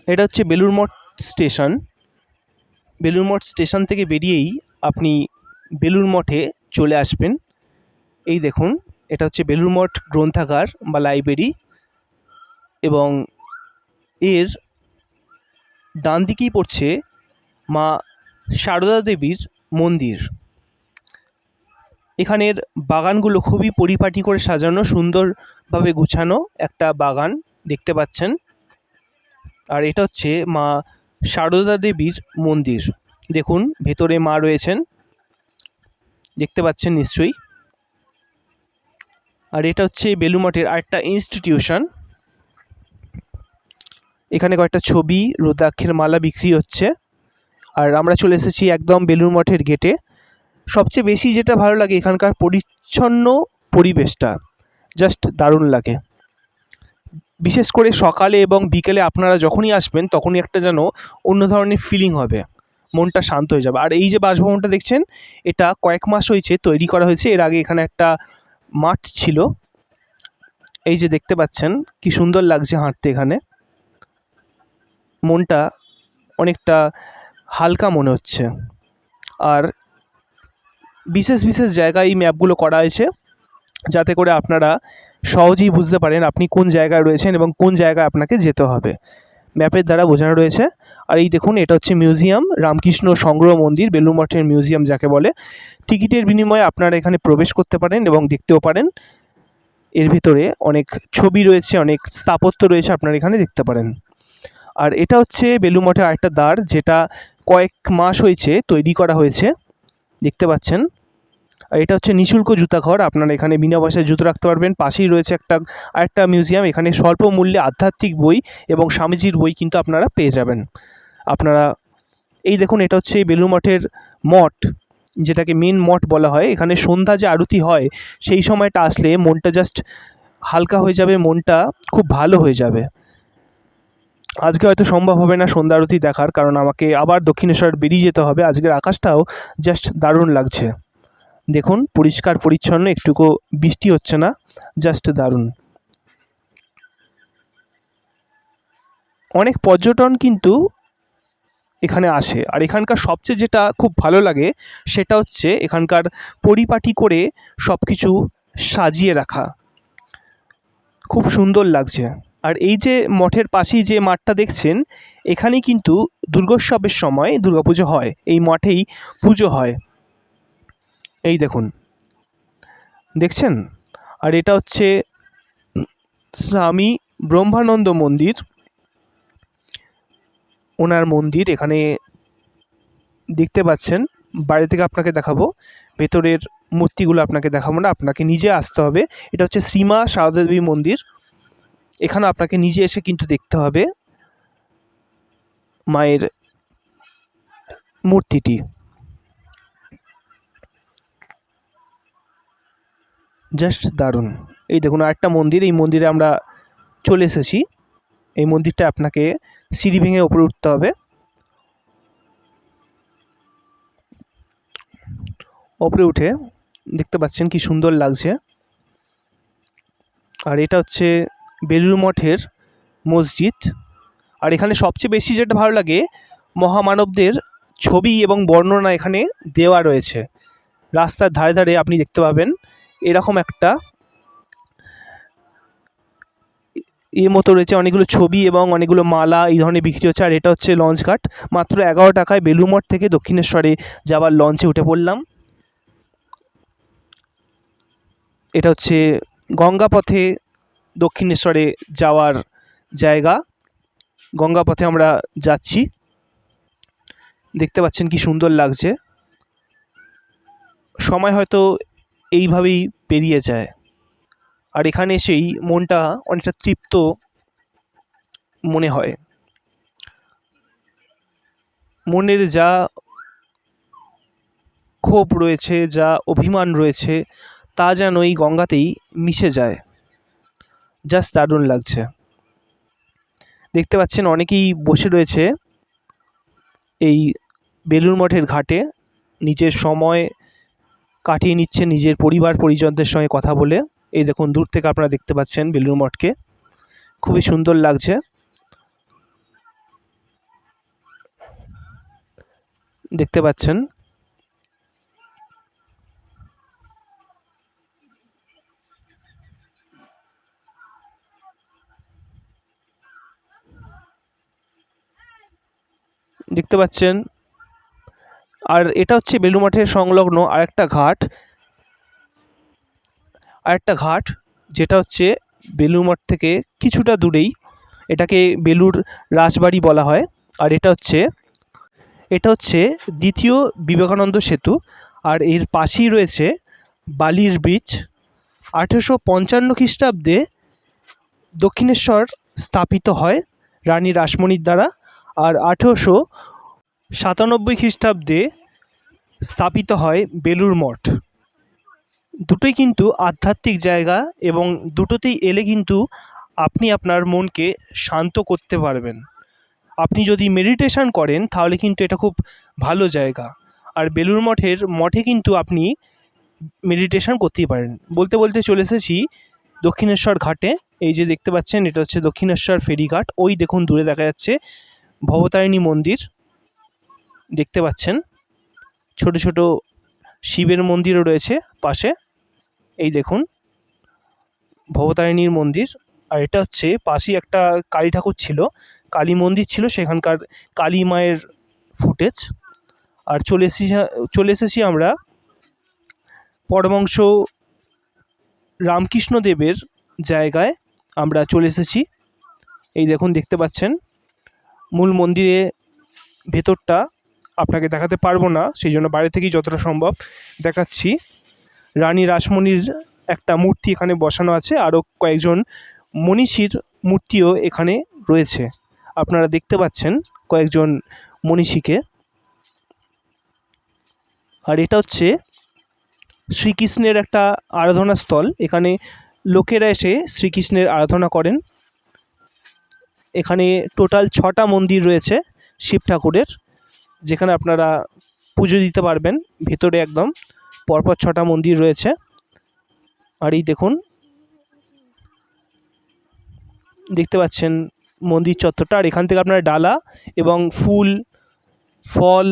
এটা হচ্ছে Belur Math station. Belur Math station থেকে বেরিয়েই আপনি বেলুড় মঠে চলে আসবেন। এই দেখুন, এটা হচ্ছে বেলুড় মঠ গ্রন্থাগার বা লাইব্রেরি, এবং এর ডান দিকেই পড়ছে মা সারদা দেবীর মন্দির। এখানের বাগানগুলো খুবই পরিপাটি করে সাজানো, সুন্দরভাবে গুছানো একটা বাগান দেখতে পাচ্ছেন। আর এটা হচ্ছে মা সারদা দেবীর মন্দির। দেখুন ভেতরে মা রয়েছেন, দেখতে পাচ্ছেন নিশ্চয়ই। আর এটা হচ্ছে বেলুড় মঠের আরেকটা ইনস্টিটিউশন। এখানে কয়েকটা ছবি, রুদ্রাক্ষের মালা বিক্রি হচ্ছে। আর আমরা চলে এসেছি একদম বেলুড় মঠের গেটে। সবচেয়ে বেশি যেটা ভালো লাগে এখানকার পরিচ্ছন্ন পরিবেশটা, জাস্ট দারুণ লাগে। বিশেষ করে সকালে এবং বিকেলে আপনারা যখনই আসবেন তখনই একটা যেন অন্য ধরনের ফিলিং হবে, মনটা শান্ত হয়ে যাবে। আর এই যে বাসভবনটা দেখছেন, এটা কয়েক মাস হয়েছে তৈরি করা হয়েছে। এর আগে এখানে একটা মাঠ ছিল। এই যে দেখতে পাচ্ছেন কি সুন্দর লাগছে হাঁটতে এখানে, মনটা অনেকটা হালকা মনে হচ্ছে। আর বিশেষ বিশেষ জায়গায় এই ম্যাপগুলো করা হয়েছে যাতে করে আপনারা সহজেই বুঝতে পারেন আপনি কোন জায়গায় রয়েছেন এবং কোন জায়গায় আপনাকে যেতে হবে, ম্যাপের দ্বারা বোঝানো রয়েছে। আর এই দেখুন, এটা হচ্ছে মিউজিয়াম, রামকৃষ্ণ সংগ্রহ মন্দির, বেলুড় মঠের মিউজিয়াম যাকে বলে। টিকিটের বিনিময়ে আপনারা এখানে প্রবেশ করতে পারেন এবং দেখতেও পারেন। এর ভিতরে অনেক ছবি রয়েছে, অনেক স্থাপত্য রয়েছে, আপনারা এখানে দেখতে পারেন। আর এটা হচ্ছে বেলুড় মঠের আরেকটা দ্বার, যেটা কয়েক মাস হয়েছে তৈরি করা হয়েছে, দেখতে পাচ্ছেন। আর এটা হচ্ছে নিঃশুল্ক জুতাঘর, আপনারা এখানে বিনা পয়সায় জুতো রাখতে পারবেন। পাশেই রয়েছে আরেকটা মিউজিয়াম, এখানে স্বল্প মূল্যে আধ্যাত্মিক বই এবং স্বামীজির বই কিন্তু আপনারা পেয়ে যাবেন। আপনারা এই দেখুন, এটা হচ্ছে বেলুড় মঠের মঠ, যেটাকে মেন মঠ বলা হয়। এখানে সন্ধ্যা যে আরতি হয় সেই সময়টা আসলে মনটা জাস্ট হালকা হয়ে যাবে, মনটা খুব ভালো হয়ে যাবে। আজকে হয়তো সম্ভব হবে না সন্ধ্যা আরতি দেখার, কারণ আমাকে আবার দক্ষিণেশ্বর বেরিয়ে যেতে হবে। আজকের আকাশটাও জাস্ট দারুণ লাগছে, দেখুন পরিষ্কার পরিচ্ছন্ন, একটুকু বৃষ্টি হচ্ছে না, জাস্ট দারুণ। অনেক পর্যটন কিন্তু এখানে আসে। আর এখানকার সবচেয়ে যেটা খুব ভালো লাগে সেটা হচ্ছে এখানকার পরিপাটি করে সব কিছু সাজিয়ে রাখা, খুব সুন্দর লাগছে। আর এই যে মঠের পাশেই যে মাঠটা দেখছেন, এখানেই কিন্তু দুর্গোৎসবের সময় দুর্গাপুজো হয়, এই মঠেই পুজো হয়। এই দেখুন, দেখছেন। আর এটা হচ্ছে স্বামী ব্রহ্মানন্দ মন্দির, ওনার মন্দির এখানে দেখতে পাচ্ছেন। বাইরে থেকে আপনাকে দেখাবো, ভেতরের মূর্তিগুলো আপনাকে দেখাবো না, আপনাকে নিজে আসতে হবে। এটা হচ্ছে শ্রীমা সারদা দেবী মন্দির, এখানে আপনাকে নিজে এসে কিন্তু দেখতে হবে মায়ের মূর্তিটি, জাস্ট দারুণ। এই দেখুন আরেকটা মন্দির, এই মন্দিরে আমরা চলে এসেছি। এই মন্দিরটা আপনাকে সিঁড়ি ভেঙে ওপরে উঠতে হবে। ওপরে উঠে দেখতে পাচ্ছেন কি সুন্দর লাগছে। আর এটা হচ্ছে বেলুড় মঠের মসজিদ। আর এখানে সবচেয়ে বেশি যেটা ভালো লাগে, মহামানবদের ছবি এবং বর্ণনা এখানে দেওয়া রয়েছে। রাস্তার ধারে ধারে আপনি দেখতে পাবেন এরকম একটা মতো রয়েছে, অনেকগুলো ছবি এবং অনেকগুলো মালা এই ধরনের বিক্রি হচ্ছে। আর এটা হচ্ছে লঞ্চ ঘাট, মাত্র 11 টাকায় বেলুড় মঠ থেকে দক্ষিণেশ্বরে যাওয়ার লঞ্চে উঠে পড়লাম। এটা হচ্ছে গঙ্গাপথে দক্ষিণেশ্বরে যাওয়ার জায়গা, গঙ্গাপথে আমরা যাচ্ছি, দেখতে পাচ্ছেন কি সুন্দর লাগছে। সময় হয়তো এইভাবেই পেরিয়ে যায়। আর এখানে এসেই মনটা অনেকটা তৃপ্ত মনে হয়, মনের যা ক্ষোভ রয়েছে, যা অভিমান রয়েছে, তা যেন এই গঙ্গাতেই মিশে যায়, জাস্ট দারুণ লাগছে। দেখতে পাচ্ছেন অনেকেই বসে রয়েছে এই বেলুড় মঠের ঘাটে, নিজের সময় কাটিয়ে নিচ্ছে নিজের পরিবার পরিজনদের সঙ্গে কথা বলে। এই দেখুন দূর থেকে আপনারা দেখতে পাচ্ছেন বেলুড় মঠকে, খুবই সুন্দর লাগছে। দেখতে পাচ্ছেন। দেখতে পাচ্ছেন। আর এটা হচ্ছে বেলুড় মঠের সংলগ্ন আরেকটা ঘাট, যেটা হচ্ছে বেলুড় মঠ থেকে কিছুটা দূরেই। এটাকে বেলুড় রাজবাড়ি বলা হয়। আর এটা হচ্ছে দ্বিতীয় বিবেকানন্দ সেতু। আর এর পাশেই রয়েছে বালির ব্রিজ। 1855 খ্রিস্টাব্দে দক্ষিণেশ্বর স্থাপিত হয় রানী রাসমণির দ্বারা। আর 1897 খ্রিস্টাব্দে স্থাপিত হয় বেলুড় মঠ। দুটোই কিন্তু আধ্যাত্মিক জায়গা, এবং দুটোতেই এলে কিন্তু আপনি আপনার মনকে শান্ত করতে পারবেন। আপনি যদি মেডিটেশন করেন তাহলে কিন্তু এটা খুব ভালো জায়গা। আর বেলুড় মঠে কিন্তু আপনি মেডিটেশন করতেই পারেন। বলতে বলতে চলে এসেছি দক্ষিণেশ্বর ঘাটে। এই যে দেখতে পাচ্ছেন, এটা হচ্ছে দক্ষিণেশ্বর ফেরিঘাট। ওই দেখুন দূরে দেখা যাচ্ছে ভবতারিণী মন্দির দেখতে পাচ্ছেন। ছোট ছোট শিবের মন্দিরও রয়েছে পাশে। এই দেখুন ভবতারিণীর মন্দির। আর এটা হচ্ছে পাশেই একটা কালী ঠাকুর ছিল, কালী মন্দির ছিল, সেখানকার কালী মায়ের ফুটেজ। আর চলে এসেছি আমরা পরমহংস রামকৃষ্ণদেবের জায়গায়। আমরা চলে এসেছি। এই দেখুন দেখতে পাচ্ছেন মূল মন্দিরে ভেতরটা আপনাকে দেখাতে পারবো না, সেই জন্য বাইরে থেকেই যতটা সম্ভব দেখাচ্ছি। রানী রাসমণির একটা মূর্তি এখানে বসানো আছে, আরও কয়েকজন মনীষীর মূর্তিও এখানে রয়েছে। আপনারা দেখতে পাচ্ছেন কয়েকজন মনীষীকে। আর এটা হচ্ছে শ্রীকৃষ্ণের একটা আরাধনা স্থল। এখানে লোকেরা এসে শ্রীকৃষ্ণের আরাধনা করেন। এখানে টোটাল 6টা মন্দির রয়েছে শিব ঠাকুরের, যেখানে আপনারা পুজো দিতে পারবেন। ভেতরে একদম পরপর 6টা মন্দির রয়েছে। আর এই দেখুন দেখতে পাচ্ছেন মন্দির চত্বরটা। আর এখান থেকে আপনারা ডালা এবং ফুল ফল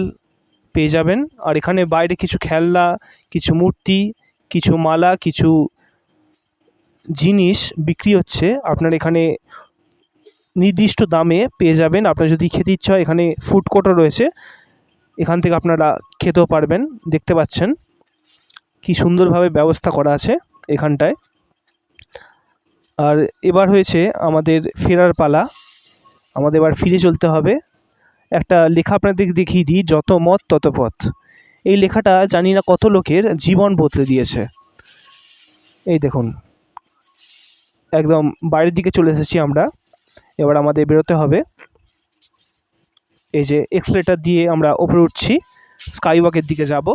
পেয়ে যাবেন। আর এখানে বাইরে কিছু খেলনা, কিছু মূর্তি, কিছু মালা, কিছু জিনিস বিক্রি হচ্ছে। আপনার এখানে নির্দিষ্ট দামে পেয়ে যাবেন। আপনার যদি খেতে ইচ্ছা হয়, এখানে ফুড কোর্টও রয়েছে, এখান থেকে আপনারা খেতেও পারবেন। দেখতে পাচ্ছেন কি সুন্দরভাবে ব্যবস্থা করা আছে এখানটায়। আর এবার হয়েছে আমাদের ফেরার পালা। আমাদের এবার ফিরে চলতে হবে। একটা লেখা আপনাদের দেখিয়ে দিই, যত মত তত পথ। এই লেখাটা জানি না কত লোকের জীবন বদলে দিয়েছে। এই দেখুন একদম বাইরের দিকে চলে এসেছি আমরা। এবার আমাদের বেরোতে হবে। এই যে এক্সেলেটার দিয়ে আমরা ওপরে উঠছি, স্কাই ওয়াকের দিকে যাব।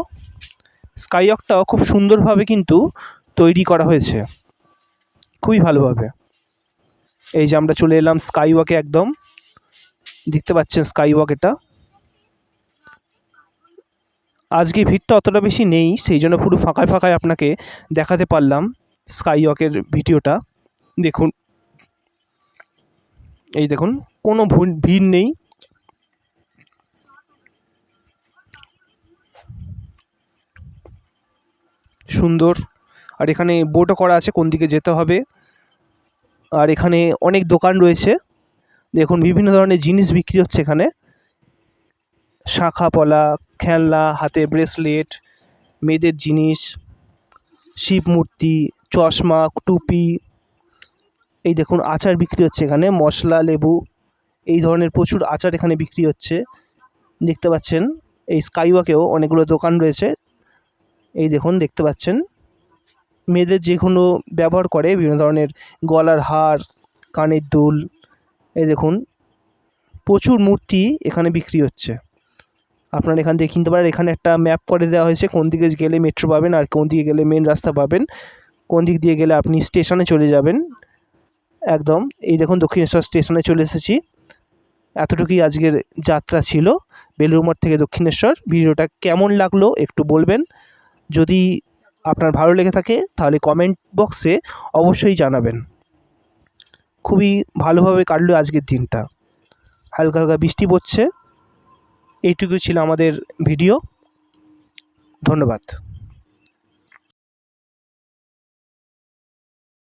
স্কাই ওয়াকটাও খুব সুন্দরভাবে কিন্তু তৈরি করা হয়েছে, খুবই ভালোভাবে। এই যে আমরা চলে এলাম স্কাই ওয়াকে একদম। দেখতে পাচ্ছেন স্কাই ওয়াক এটা। আজকে ভিড়টা অতটা বেশি নেই, সেই জন্য পুরো ফাঁকায় ফাঁকায় আপনাকে দেখাতে পারলাম স্কাই ওয়াকের ভিডিওটা। দেখুন এই দেখুন কোনো ভিড় নেই। সুন্দর। আর এখানে বোর্ডও করা আছে কোন দিকে যেতে হবে। আর এখানে অনেক দোকান রয়েছে। দেখুন বিভিন্ন ধরনের জিনিস বিক্রি হচ্ছে এখানে। শাখা পলা, খেলনা, হাতে ব্রেসলেট, মেয়েদের জিনিস, শিব মূর্তি, চশমা, টুপি। এই দেখুন আচার বিক্রি হচ্ছে এখানে, মশলা, লেবু, এই ধরনের প্রচুর আচার এখানে বিক্রি হচ্ছে। দেখতে পাচ্ছেন এই স্কাইওয়াকেও অনেকগুলো দোকান রয়েছে। এই দেখুন দেখতে পাচ্ছেন মেয়েদের যেগুলো ব্যবহার করে বিভিন্ন ধরনের গলার হার, কানের দুল। এই দেখুন প্রচুর মূর্তি এখানে বিক্রি হচ্ছে। আপনারা এখান থেকে কিনতে পারেন। এখানে একটা ম্যাপ করে দেওয়া হয়েছে কোন দিকে গেলে মেট্রো পাবেন আর কোন দিকে গেলে মেন রাস্তা পাবেন, কোন দিক দিয়ে গেলে আপনি স্টেশনে চলে যাবেন একদম। এই দেখুন দক্ষিণেশ্বর স্টেশনে চলে এসেছি। এতটুকুই আজকের যাত্রা ছিল বেলুড় মঠ থেকে দক্ষিণেশ্বর। ভিডিওটা কেমন লাগলো একটু বলবেন। যদি আপনার ভালো লেগে থাকে তাহলে কমেন্ট বক্সে অবশ্যই জানাবেন। খুবই ভালোভাবে কাটলো আজকের দিনটা। হালকা হালকা বৃষ্টি পড়ছে। এইটুকু ছিল আমাদের ভিডিও। ধন্যবাদ।